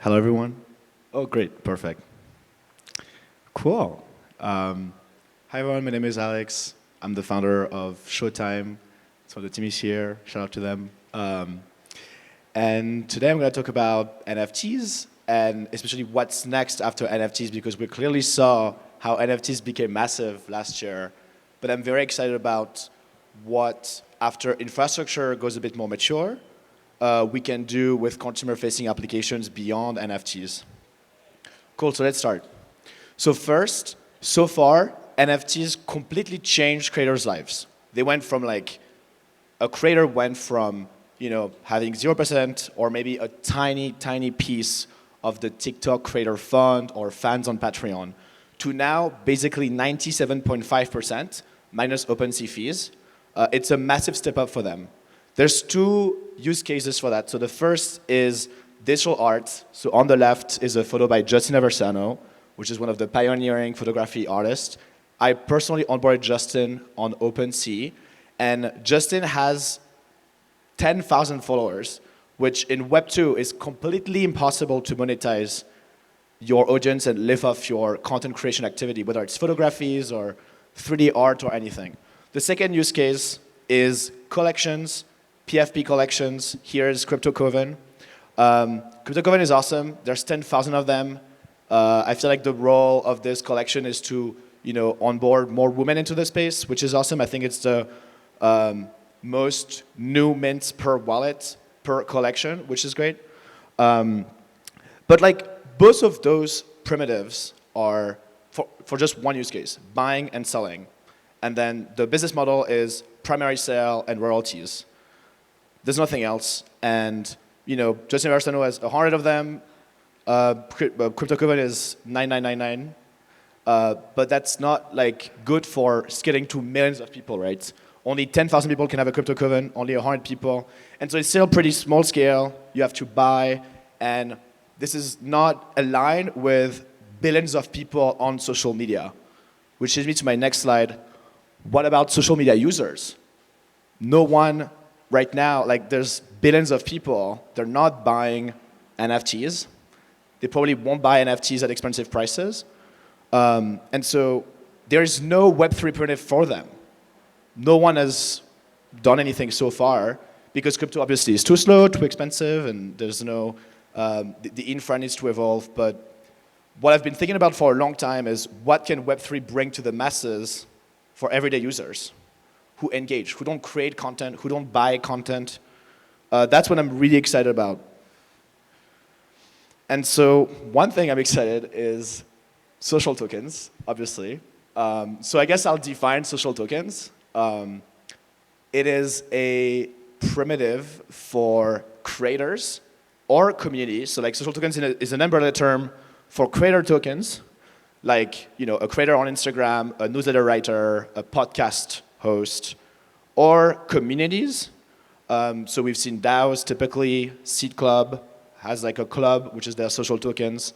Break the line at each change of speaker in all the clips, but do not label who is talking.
Hello, everyone. Oh, great, perfect. Cool. Hi, everyone. My name is Alex. I'm the founder of Showtime. So the team is here. Shout out to them. And today I'm going to talk about NFTs and especially what's next after NFTs because we clearly saw how NFTs became massive last year. But I'm very excited about what, after infrastructure goes a bit more mature, we can do with consumer-facing applications beyond NFTs. Cool, so let's start. So first, so far, NFTs completely changed creators' lives. They went from a creator went from having 0% or maybe a tiny, tiny piece of the TikTok creator fund or fans on Patreon to now basically 97.5% minus OpenSea fees. It's a massive step up for them. There's two use cases for that. So the first is digital art. So on the left is a photo by Justin Aversano, which is one of the pioneering photography artists. I personally onboarded Justin on OpenSea, and Justin has 10,000 followers, which in Web 2 is completely impossible to monetize your audience and live off your content creation activity, whether it's photographies or 3D art or anything. The second use case is collections, PFP collections. Here is Crypto Coven. Crypto Coven is awesome. There's 10,000 of them. I feel like the role of this collection is to onboard more women into the space, which is awesome. I think it's the most new mints per wallet per collection, which is great. But both of those primitives are for just one use case, buying and selling. And then the business model is primary sale and royalties. There's nothing else. And Justin Aversano has 100 of them. Crypto Coven is 9999. But that's not good for scaling to millions of people, right? Only 10,000 people can have a Crypto Coven, only 100 people. And so it's still pretty small scale. You have to buy. And this is not aligned with billions of people on social media. Which leads me to my next slide. What about social media users? No one right now, there's billions of people, they're not buying NFTs. They probably won't buy NFTs at expensive prices. And so there is no Web3 primitive for them. No one has done anything so far because crypto obviously is too slow, too expensive, and there's no, the infra needs to evolve. But what I've been thinking about for a long time is what can Web3 bring to the masses for everyday users who engage, who don't create content, who don't buy content. That's what I'm really excited about. And so one thing I'm excited is social tokens, obviously. So I guess I'll define social tokens. It is a primitive for creators or communities. So social tokens is an umbrella term for creator tokens, a creator on Instagram, a newsletter writer, a podcast host, or communities. So we've seen DAOs typically. Seed Club has a club, which is their social tokens.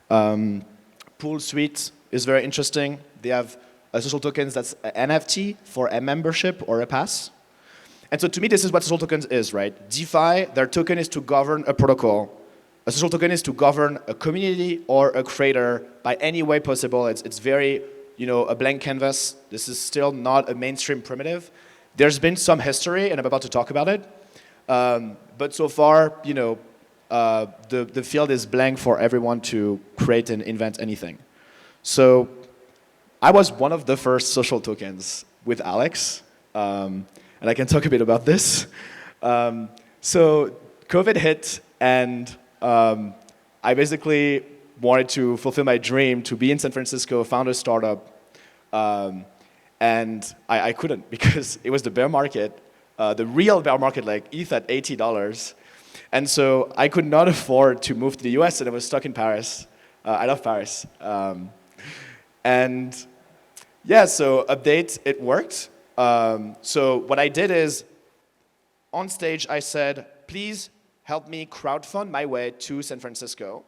Pool Suite is very interesting. They have social tokens that's an NFT for a membership or a pass. And so to me, this is what social tokens is, right? DeFi, their token is to govern a protocol. A social token is to govern a community or a creator by any way possible. It's very, a blank canvas. This is still not a mainstream primitive. There's been some history, and I'm about to talk about it. But so far, the field is blank for everyone to create and invent anything. So I was one of the first social tokens with Alex, and I can talk a bit about this. So COVID hit, and I basically wanted to fulfill my dream to be in San Francisco, found a startup, and I couldn't because it was the bear market, the real bear market, ETH at $80. And so I could not afford to move to the US, and I was stuck in Paris. I love Paris. And yeah, so update, it worked. So what I did is, on stage, I said, please help me crowdfund my way to San Francisco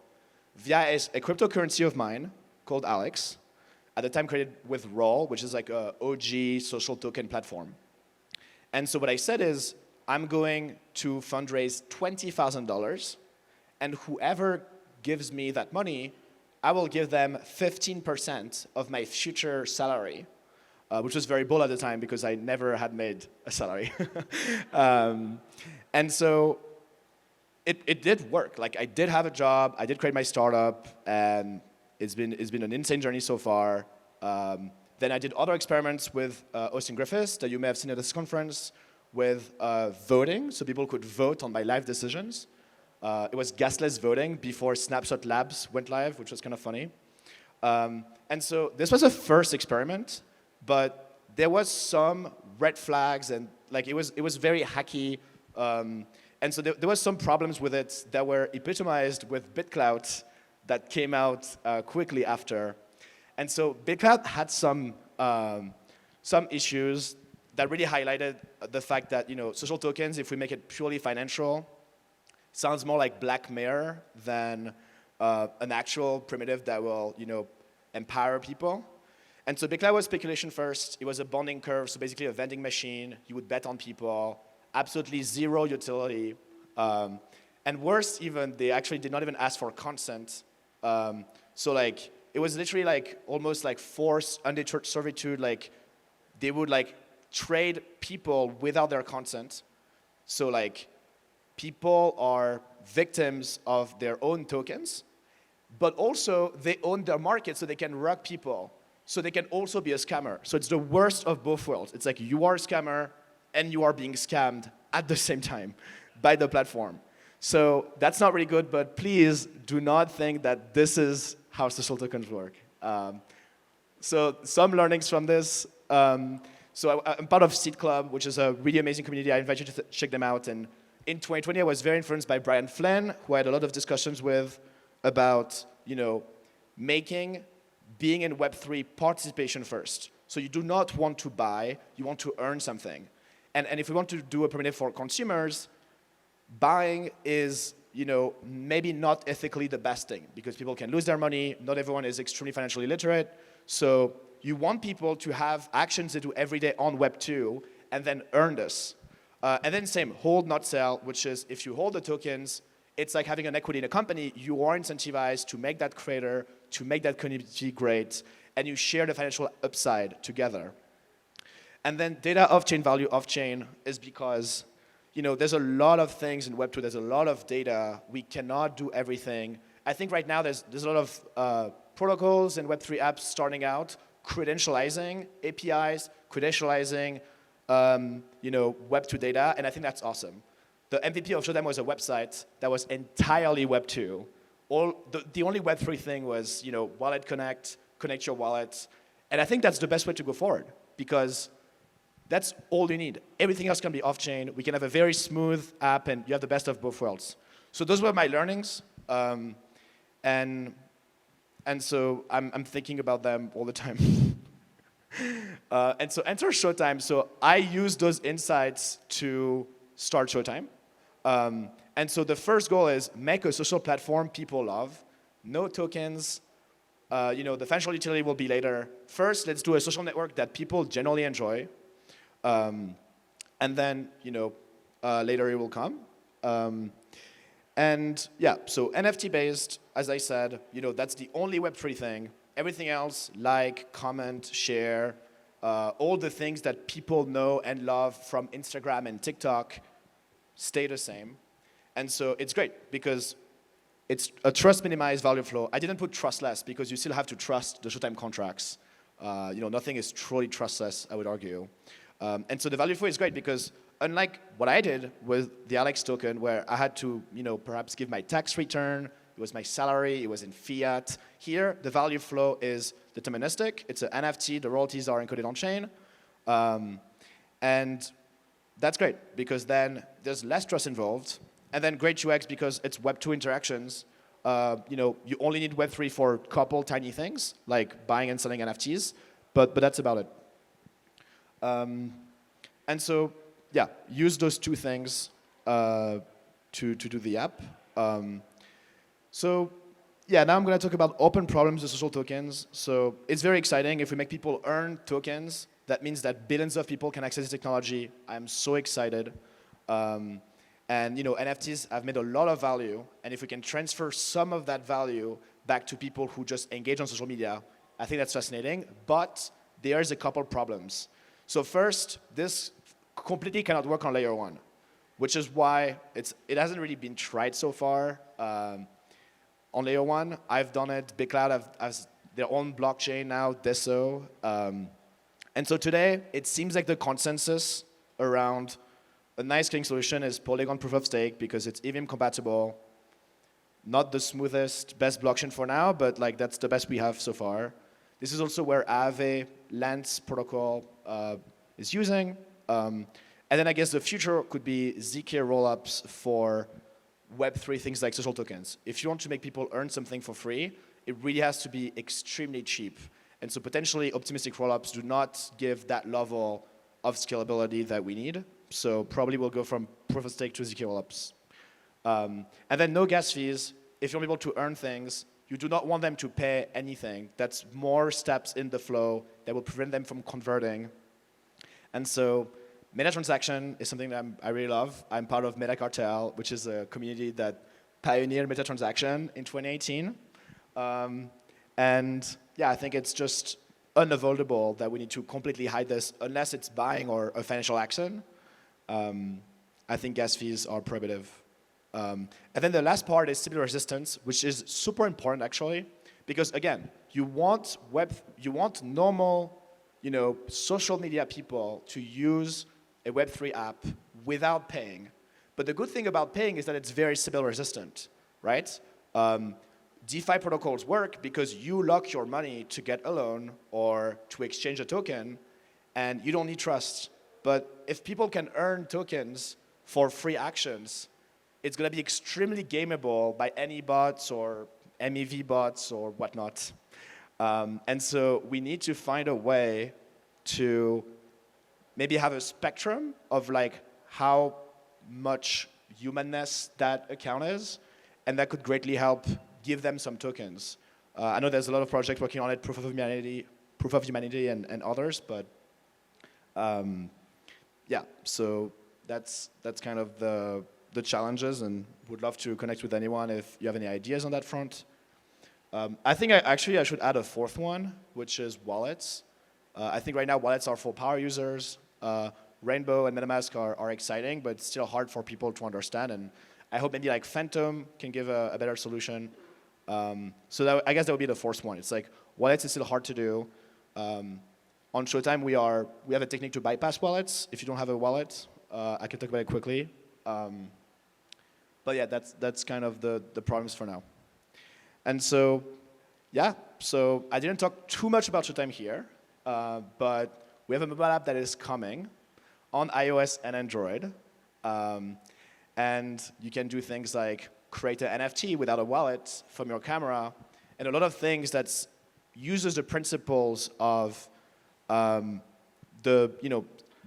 via a cryptocurrency of mine called Alex, at the time created with Roll, which is a OG social token platform. And so what I said is, I'm going to fundraise $20,000, and whoever gives me that money, I will give them 15% of my future salary, which was very bold at the time because I never had made a salary. And so it did work. Like I did have a job, I did create my startup, and it's been an insane journey so far. Then I did other experiments with Austin Griffiths that you may have seen at this conference with voting, so people could vote on my life decisions. It was gasless voting before Snapshot Labs went live, which was kind of funny. And so this was a first experiment, but there was some red flags, and like it was very hacky. And so there was some problems with it that were epitomized with BitClout that came out quickly after. And so BitClout had some issues that really highlighted the fact that social tokens, if we make it purely financial, sounds more like Black Mirror than an actual primitive that will empower people. And so BitClout was speculation first. It was a bonding curve, so basically a vending machine. You would bet on people. Absolutely zero utility. And worse even, they actually did not even ask for consent. So like, it was literally like almost like forced undeterred servitude. Like they would like trade people without their consent. So like people are victims of their own tokens, but also they own their market so they can rug people. So they can also be a scammer. So it's the worst of both worlds. It's like you are a scammer and you are being scammed at the same time by the platform. So that's not really good, but please do not think that this is how social tokens work. So some learnings from this. So I'm part of Seed Club, which is a really amazing community. I invite you to check them out. And in 2020, I was very influenced by Brian Flynn, who I had a lot of discussions with about, making being in Web3 participation first. So you do not want to buy, you want to earn something. And if we want to do a primitive for consumers, buying is, maybe not ethically the best thing because people can lose their money. Not everyone is extremely financially literate. So you want people to have actions they do every day on Web2 and then earn this. And then same, hold, not sell, which is if you hold the tokens, it's like having an equity in a company. You are incentivized to make that creator, to make that community great, and you share the financial upside together. And then data off-chain, value off-chain is because there's a lot of things in Web2. There's a lot of data. We cannot do everything. I think right now there's a lot of protocols and Web3 apps starting out, credentializing APIs, credentializing Web2 data, and I think that's awesome. The MVP of Showtime was a website that was entirely Web2. The only Web3 thing was wallet connect your wallet, and I think that's the best way to go forward because that's all you need. Everything else can be off-chain. We can have a very smooth app, and you have the best of both worlds. So those were my learnings, and so I'm thinking about them all the time. And so enter Showtime. So I use those insights to start Showtime. And so the first goal is make a social platform people love. No tokens. The financial utility will be later. First, let's do a social network that people generally enjoy. And then, later it will come. And yeah, so NFT based, as I said, that's the only Web3 thing. Everything else, like, comment, share, all the things that people know and love from Instagram and TikTok stay the same. And so it's great because it's a trust minimized value flow. I didn't put trustless because you still have to trust the Showtime contracts. Nothing is truly trustless, I would argue. And so the value flow is great because unlike what I did with the Alex token where I had to, perhaps give my tax return, it was my salary, it was in fiat. Here, the value flow is deterministic. It's an NFT, the royalties are encoded on chain. And that's great because then there's less trust involved. And then great UX because it's Web2 interactions. You only need Web3 for a couple tiny things like buying and selling NFTs, but that's about it. And so, yeah, use those two things to do the app. So, yeah, now I'm going to talk about open problems with social tokens. So it's very exciting. If we make people earn tokens, that means that billions of people can access this technology. I'm so excited. And NFTs have made a lot of value, and if we can transfer some of that value back to people who just engage on social media, I think that's fascinating. But there's a couple problems. So first, this completely cannot work on layer 1, which is why it hasn't really been tried so far. On layer 1, I've done it. BigCloud has their own blockchain now, Deso. And so today, it seems like the consensus around a nice clean solution is Polygon proof of stake because it's EVM compatible. Not the smoothest, best blockchain for now, but like that's the best we have so far. This is also where Aave Lance protocol is using. And then I guess the future could be ZK rollups for Web3 things like social tokens. If you want to make people earn something for free, it really has to be extremely cheap. And so potentially optimistic rollups do not give that level of scalability that we need. So probably we'll go from proof of stake to ZK rollups. And then no gas fees. If you want people to earn things, you do not want them to pay anything. That's more steps in the flow that will prevent them from converting. And so meta transaction is something that I really love. I'm part of Meta Cartel, which is a community that pioneered meta transaction in 2018. And yeah, I think it's just unavoidable that we need to completely hide this unless it's buying or a financial action. I think gas fees are prohibitive. And then the last part is stability resistance, which is super important actually, because again, you want normal, social media people to use a Web3 app without paying. But the good thing about paying is that it's very stability resistant, right? DeFi protocols work because you lock your money to get a loan or to exchange a token, and you don't need trust. But if people can earn tokens for free actions, it's going to be extremely gameable by any bots or MEV bots or whatnot. And so we need to find a way to maybe have a spectrum of like how much humanness that account is, and that could greatly help give them some tokens. I know there's a lot of projects working on it, Proof of Humanity and others, but yeah, so that's kind of the challenges, and would love to connect with anyone if you have any ideas on that front. I think I should add a fourth one, which is wallets. I think right now wallets are for power users. Rainbow and MetaMask are exciting, but it's still hard for people to understand. And I hope maybe like Phantom can give a better solution. So I guess that would be the fourth one. It's like wallets is still hard to do. On Showtime, we have a technique to bypass wallets. If you don't have a wallet, I can talk about it quickly. But yeah, that's kind of the problems for now. And so, yeah, so I didn't talk too much about Showtime here, but we have a mobile app that is coming on iOS and Android. And you can do things like create an NFT without a wallet from your camera, and a lot of things that uses the principles of what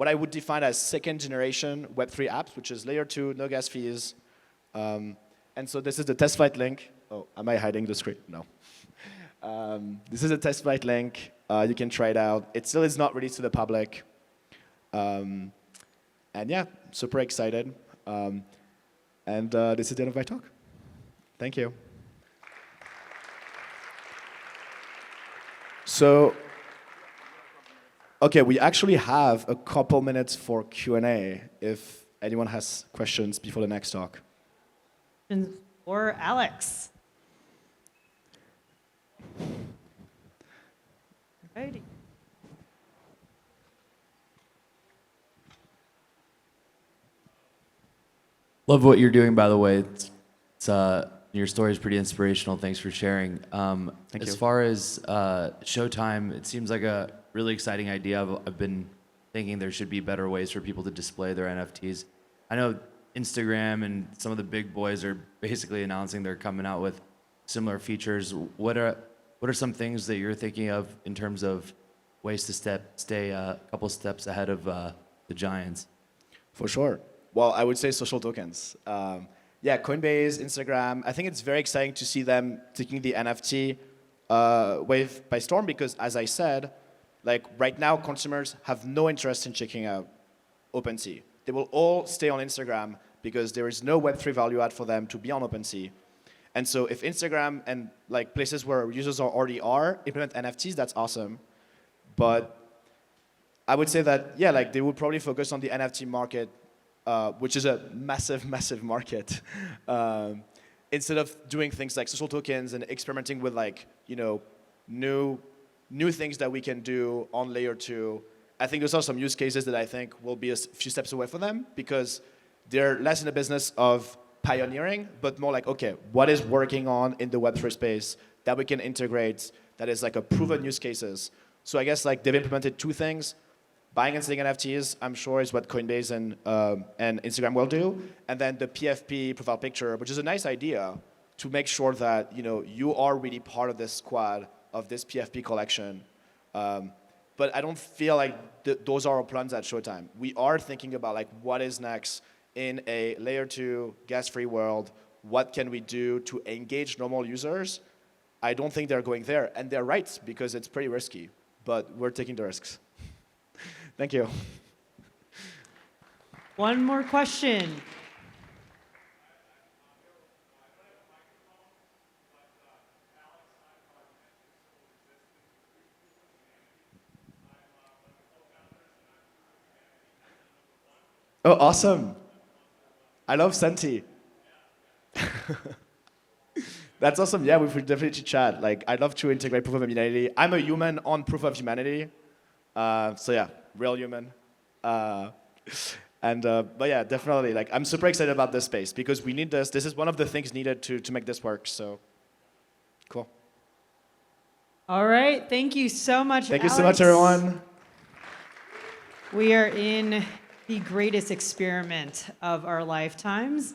I would define as second generation Web3 apps, which is layer 2, no gas fees. And so this is the test flight link. Oh, am I hiding the screen? No. This is a test flight link. You can try it out. It still is not released to the public. And yeah, super excited. And this is the end of my talk. Thank you. So, okay, we actually have a couple minutes for Q&A if anyone has questions before the next talk.
Or Alex. Righty.
Love what you're doing, by the way. Your story is pretty inspirational. Thanks for sharing.
Thank you.
As far as Showtime, it seems like a really exciting idea. I've been thinking there should be better ways for people to display their NFTs. I know Instagram and some of the big boys are basically announcing they're coming out with similar features. What are some things that you're thinking of in terms of ways to stay a couple steps ahead of the giants?
For sure. Well, I would say social tokens. Yeah, Coinbase, Instagram. I think it's very exciting to see them taking the NFT wave by storm because, as I said, like right now, consumers have no interest in checking out OpenSea. They will all stay on Instagram because there is no Web3 value add for them to be on OpenSea. And so if Instagram and like places where users already are implement NFTs, that's awesome. But I would say that, yeah, like they would probably focus on the NFT market, which is a massive, massive market. Instead of doing things like social tokens and experimenting with like, you know, new things that we can do on layer 2, I think those are some use cases that I think will be a few steps away for them because they're less in the business of pioneering, but more like, okay, what is working on in the Web3 space that we can integrate that is like a proven use cases. So I guess like they've implemented 2 things. Buying and selling NFTs, I'm sure, is what Coinbase and Instagram will do. And then the PFP profile picture, which is a nice idea to make sure that you are really part of this squad of this PFP collection. But I don't feel like those are our plans at Showtime. We are thinking about like what is next in a layer 2 gas-free world. What can we do to engage normal users? I don't think they're going there, and they're right because it's pretty risky. But we're taking the risks. Thank you.
One more question.
Oh, awesome. I love Senti. That's awesome. Yeah, we should definitely chat. Like, I'd love to integrate proof of humanity. I'm a human on proof of humanity. So yeah, real human. But yeah, definitely. Like, I'm super excited about this space because we need this. This is one of the things needed to make this work. So, cool.
All right. Thank you so much,
Thank you so
Alex.
much, everyone.
We are in the greatest experiment of our lifetimes.